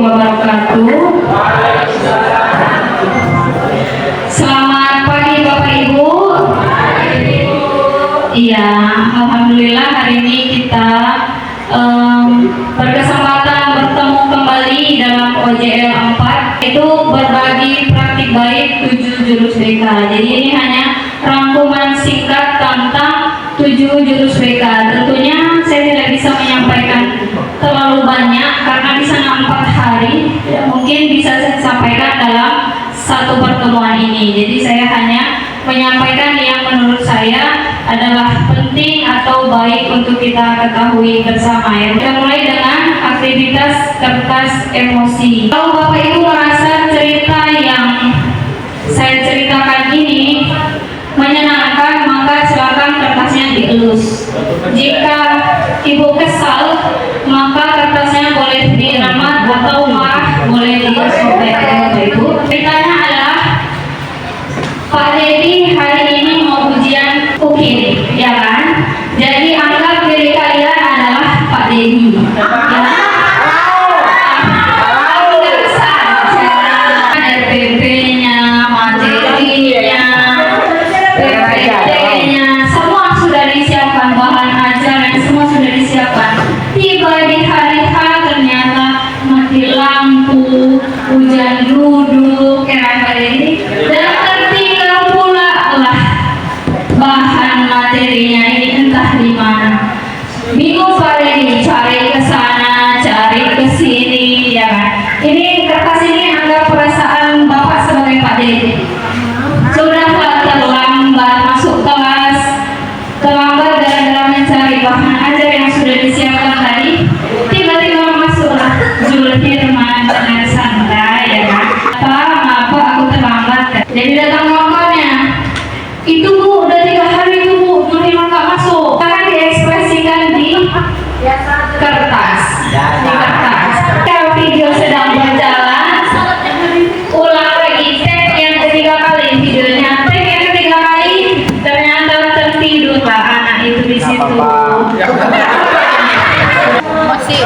wabarakatuh. Selamat pagi Bapak Ibu. Iya, alhamdulillah hari ini kita berkesempatan bertemu kembali dalam OJL 4, itu berbagi praktik baik 7 jurus BK. Jadi ini hanya rangkuman singkat tentang 7 jurus BK. Tentunya saya tidak bisa menyampaikan terlalu banyak karena di sana 4 hari, mungkin bisa saya sampaikan dalam satu pertemuan ini. Jadi saya hanya menyampaikan yang menurut saya adalah penting atau baik untuk kita ketahui bersama ya. Kita mulai dengan aktivitas kertas emosi. Kalau Bapak Ibu merasa cerita yang saya ceritakan ini menyenangkan, maka silakan kertasnya dielus. Jika Ibu kesal, maka kertasnya boleh diremat atau marah boleh disobek Bapak Ibu. Ceritanya adalah Pak Dedi hari ini mau ujian UKIN, ya kan? Jadi anggap diri kalian adalah Pak Dedi. Ya. RPP-nya, materinya, PPT-nya, semua sudah disiapkan, bahan ajar yang semua sudah disiapkan. Tiba di hari H ternyata mati lampu, hujan duduk, ya Pak Dedi. Dan tertinggal pula lah bahan materinya ini entah di mana. Bingung Pak Dedi, cari ke sana, cari ke sini, ya kan? Ini kertas ini anggap perasaan Bapak sebagai Pak Dedi. Sudahlah terlambat masuk kelas, terlambat gara-gara mencari bahan ajar yang sudah disiapkan tadi. Tiba-tiba masuklah Zulfirman dengan santai, ya kan? Apa aku terlambat kan? Jadi datang ngomongnya, itu Bu, udah 3 hari itu Bu, Zulfirman nggak masuk. Karena diekspresikan di kertas, di kertas. Kalau video sedang berjalan, ulang lagi, tag yang ketiga kali videonya, tag yang ketiga kali, ternyata tertidurlah anak itu di situ.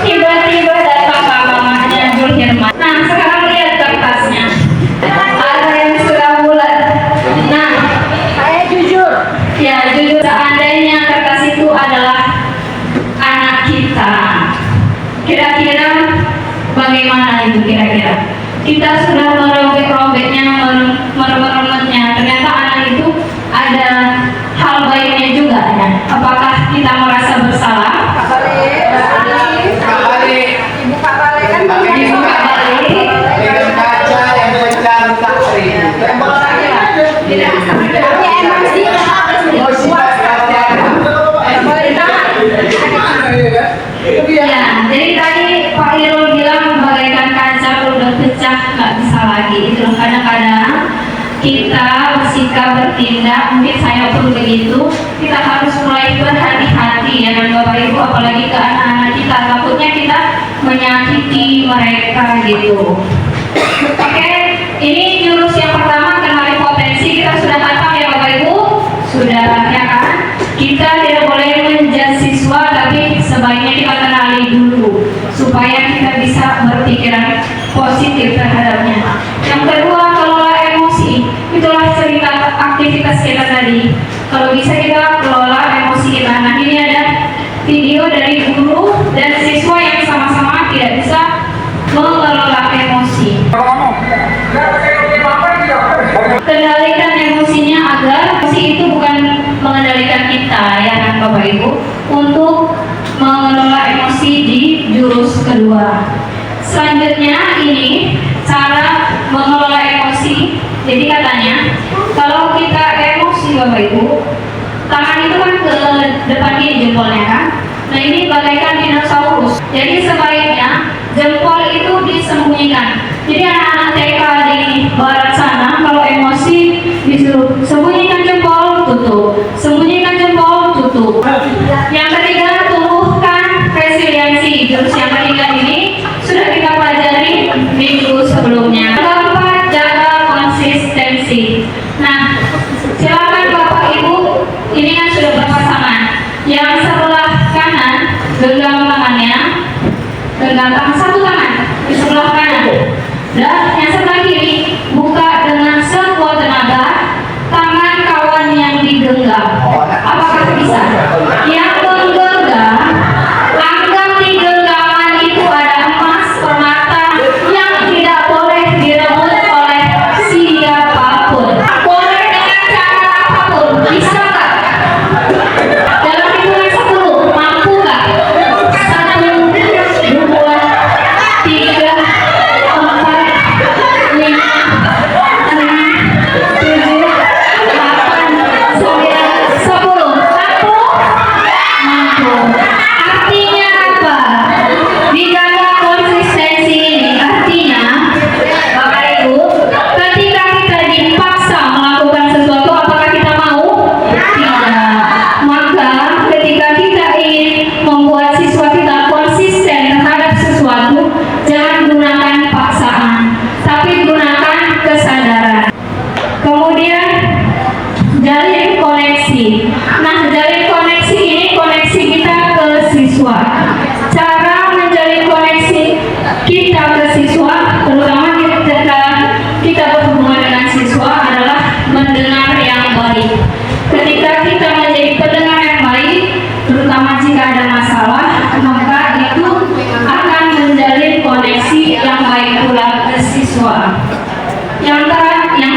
Tiba-tiba datang mamanya Zulfirman. Nah, sekarang lihat kertasnya. Ada yang sudah bulat. Nah, saya jujur. Ya, jujur. Seandainya kertas itu adalah anak kita, kira-kira bagaimana itu kira-kira? Kita sudah merobek-robeknya, meremet-remetnya. Ternyata anak itu ada hal baiknya juga ya. Apakah kita merasa bersalah? Ibu Kak Bale kan Ibu Kak Bale. dengan kaca yang mencantik Ya, jadi tadi Pak Irul bilang bagaikan kaca udah pecah nggak bisa lagi. Itu kadang-kadang kita bersikap bertindak, mungkin saya pun begitu. Kita harus mulai berhati-hati ya dengan Bapak Ibu, apalagi ke anak-anak kita. Takutnya kita menyakiti mereka gitu. Oke, ini jurus yang pertama, kenali potensi. Kita sudah hafal ya Bapak Ibu? Sudah ya kan? Kita tidak boleh menjudge siswa, tapi sebaiknya kita kenali dulu supaya kita bisa berpikiran positif terhadapnya. Yang kedua, kelola emosi. Itulah cerita aktivitas kita tadi. Kalau bisa kita kelola emosi kita. Nah, ini ada video dari guru dan siswa yang sama-sama tidak bisa mengelola emosi. Kendalikan emosinya agar emosi itu bukan mengendalikan kita ya kan Bapak Ibu, untuk mengelola emosi di jurus kedua. Selanjutnya ini cara mengelola emosi. Jadi katanya kalau kita emosi Bapak Ibu, tangan itu kan ke depan ini jempolnya kan. Nah ini bagaikan dinosaurus. Jadi sebaiknya jempol itu disembunyikan. Jadi anak-anak TK di barat sana kalau emosi disuruh sembunyikan jempol, tutup. Sembunyikan jempol, tutup. Yang ketiga, tumbuhkan resiliensi. Jurus yang ketiga ini sudah kita pelajari minggu sebelumnya. Keempat, jaga konsistensi. Nah, silakan Bapak Ibu, ini kan sudah berpasangan. Yang sebelah kanan genggam tangannya, genggam tangan satu tangan di sebelah kanan. Dan yang sebelah kiri, buka dengan sekuat tenaga tangan kawan yang digenggam. Apakah bisa? Yang menggenggam, anggap di genggaman itu ada emas, permata yang tidak boleh direbut oleh siapapun. Boleh dengan cara apapun, bisa nggak? Dalam hitungan 10, mampu nggak? 1, 2, 3, 4, 5, 6, 7, 8, 9, 10. Mampu? Mampu. Artinya apa? Dijaga konsistensi ini. Artinya, Bapak Ibu, ketika kita dipaksa melakukan sesuatu, apakah kita mau? Tidak. Maka ketika kita ingin membuat siswa kita konsisten terhadap sesuatu, jangan gunakan paksaan, tapi gunakan kesadaran. Kemudian jalin koneksi. Nah, jalin koneksi ini koneksi kita ke siswa. Cara menjalin koneksi kita ke siswa, terutama ketika kita berhubungan dengan siswa, adalah mendengar yang baik. Ketika kita menjadi pendengar yang baik, terutama jika ada masalah, maka itu akan menjalin koneksi yang baik pula ke siswa. Yang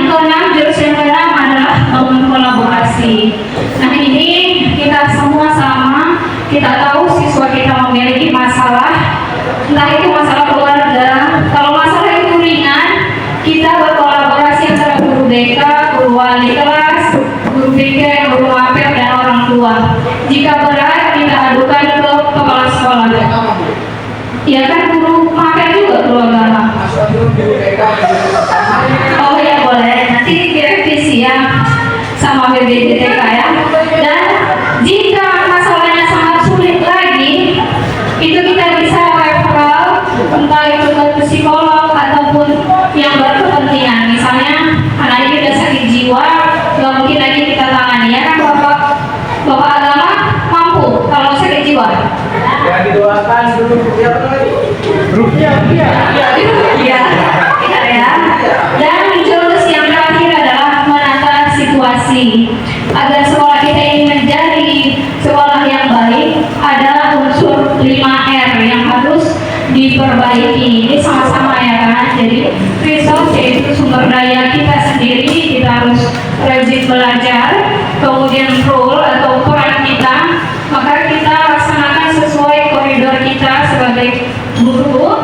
keenam, jurus yang keenam adalah bangun kolaborasi. Nah, ini kita semua sama, kita tahu siswa kita memiliki masalah, entah itu masalah keluarga. Kalau masalah itu ringan, kita berkolaborasi antara guru BK, guru wali kelas, guru BK, guru mapel, dan orang tua. Jika berat, kita adukan ke kepala sekolah. Ya kan, guru mapel juga guru agama. Oh ya, boleh, nanti direvisi ya sama BBDTK ya. Dan jika masalahnya sangat sulit lagi, itu kita bisa referral, entah itu ke psikolog ataupun yang berkepentingan. Misalnya anak ini udah sakit jiwa, nggak mungkin lagi kita tangani ya kan, bapak agama mampu kalau sakit jiwa. Yang didoakan dulu siapa lagi? Rupiah. Iya, benar ya. Dan jurus yang terakhir adalah menata situasi. Agar sekolah kita ini menjadi sekolah yang baik, ada unsur 5R yang harus diperbaiki. Ini sama-sama ya kan. Jadi resource yaitu sumber daya kita sendiri, kita harus rajin belajar. Kemudian role atau peran kita, maka kita laksanakan sesuai koridor kita sebagai guru.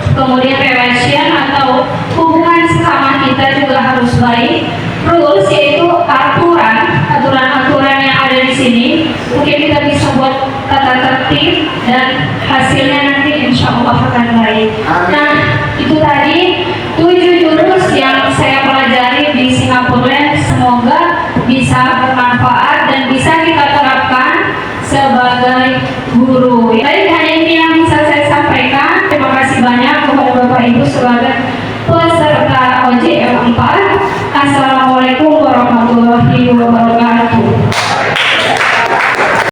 Kemudian relation atau hubungan sesama kita juga harus baik. Rules yaitu aturan-aturan yang ada di sini. Mungkin kita bisa buat tata tertib dan hasilnya nanti insya Allah akan